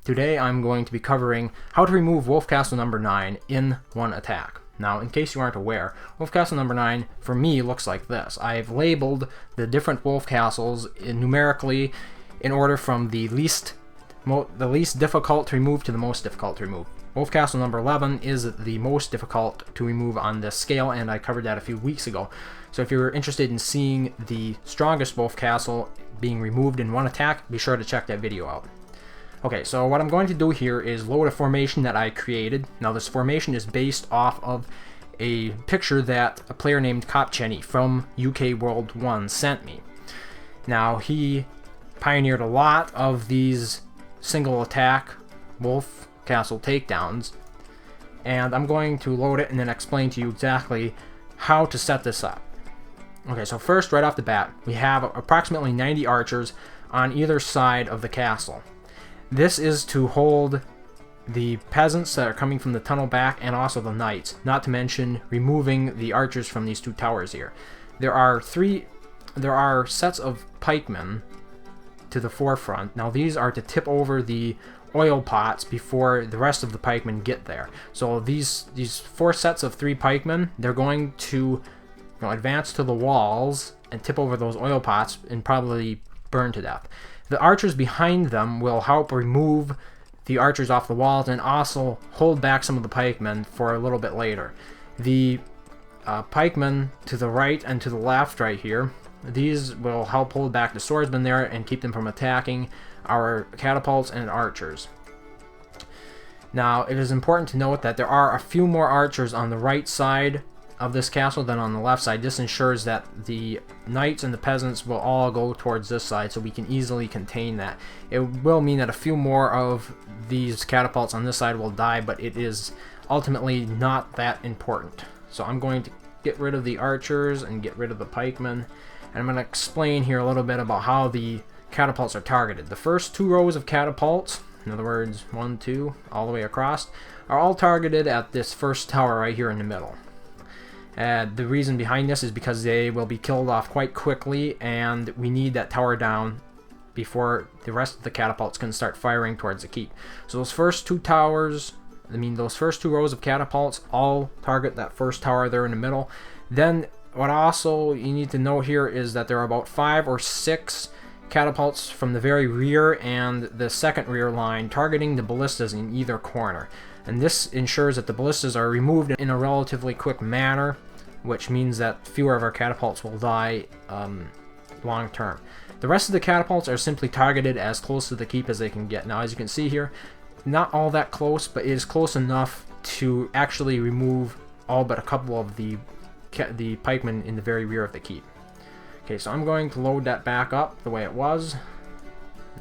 Today I'm going to be covering how to remove Wolf Castle number 9 in one attack. Now, in case you aren't aware, Wolf Castle number 9 for me looks like this. I've labeled the different Wolf Castles numerically in order from the least difficult to remove to the most difficult to remove. Wolf Castle number 11 is the most difficult to remove on this scale, and I covered that a few weeks ago. So if you're interested in seeing the strongest Wolf Castle being removed in one attack, be sure to check that video out. Okay, so what I'm going to do here is load a formation that I created. Now this formation is based off of a picture that a player named Kopcheny from UK World 1 sent me. Now he pioneered a lot of these single attack Wolf Castle takedowns, and I'm going to load it and then explain to you exactly how to set this up. Okay, so first, right off the bat, we have approximately 90 archers on either side of the castle. This is to hold the peasants that are coming from the tunnel back and also the knights, not to mention removing the archers from these two towers here. There are sets of pikemen to the forefront. Now these are to tip over the oil pots before the rest of the pikemen get there. So these 4 sets of 3 pikemen, they're going to advance to the walls and tip over those oil pots and probably burn to death. The archers behind them will help remove the archers off the walls and also hold back some of the pikemen for a little bit later. The pikemen to the right and to the left right here, these will help hold back the swordsmen there and keep them from attacking our catapults and archers. Now it is important to note that there are a few more archers on the right side of this castle than on the left side. This ensures that the knights and the peasants will all go towards this side, so we can easily contain that. It will mean that a few more of these catapults on this side will die, but it is ultimately not that important. So I'm going to get rid of the archers and get rid of the pikemen, and I'm going to explain here a little bit about how the catapults are targeted. The first 2 rows of catapults, in other words 1, 2, all the way across, are all targeted at this first tower right here in the middle. The reason behind this is because they will be killed off quite quickly, and we need that tower down before the rest of the catapults can start firing towards the keep. So those first 2 towers, those first 2 rows of catapults all target that first tower there in the middle. Then what also you need to note here is that there are about 5 or 6 catapults from the very rear and the second rear line targeting the ballistas in either corner. And this ensures that the ballistas are removed in a relatively quick manner, which means that fewer of our catapults will die long term. The rest of the catapults are simply targeted as close to the keep as they can get. Now, as you can see here, not all that close, but it is close enough to actually remove all but a couple of the pikemen in the very rear of the keep. Okay, so I'm going to load that back up the way it was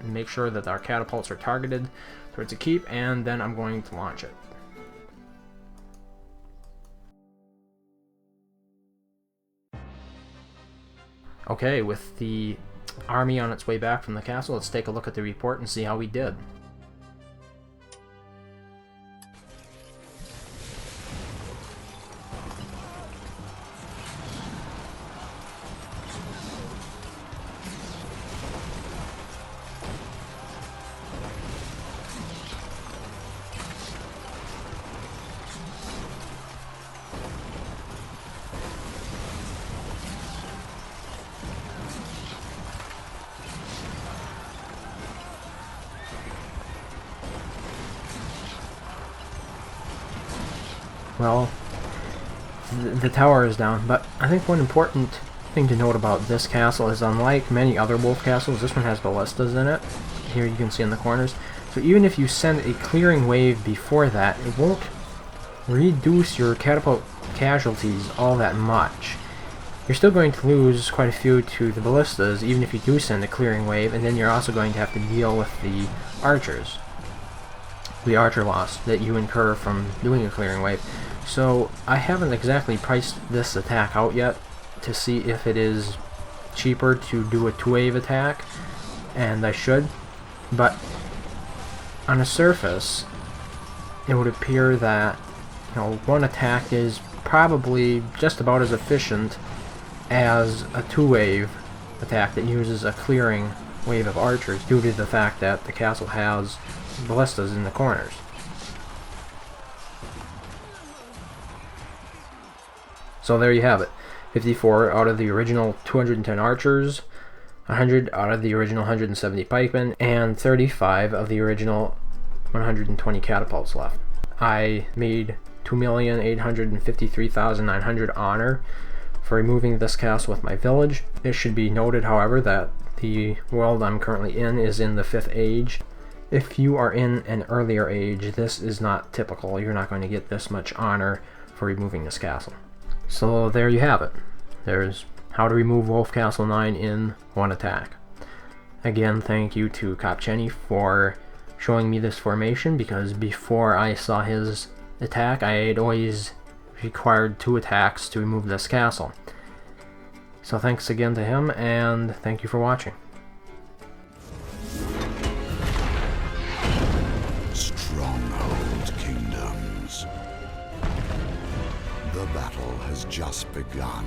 and make sure that our catapults are targeted towards the keep, and then I'm going to launch it. Okay, with the army on its way back from the castle, let's take a look at the report and see how we did. Well, the tower is down, but I think one important thing to note about this castle is, unlike many other wolf castles, this one has ballistas in it. Here you can see in the corners. So even if you send a clearing wave before that, it won't reduce your catapult casualties all that much. You're still going to lose quite a few to the ballistas, even if you do send a clearing wave, and then you're also going to have to deal with the archers. The archer loss that you incur from doing a clearing wave. So I haven't exactly priced this attack out yet to see if it is cheaper to do a 2-wave attack, and I should, but on the surface it would appear that one attack is probably just about as efficient as a 2-wave attack that uses a clearing wave of archers due to the fact that the castle has ballistas in the corners. So there you have it. 54 out of the original 210 archers, 100 out of the original 170 pikemen, and 35 of the original 120 catapults left. I made 2,853,900 honor for removing this castle with my village. It should be noted, however, that the world I'm currently in is in the 5th age. If you are in an earlier age, this is not typical. You're not going to get this much honor for removing this castle. So there you have it. There's how to remove Wolf Castle 9 in one attack. Again, thank you to Kopcheny for showing me this formation, because before I saw his attack, I had always required 2 attacks to remove this castle. So thanks again to him, and thank you for watching. Stronghold Kingdoms. The battle has just begun.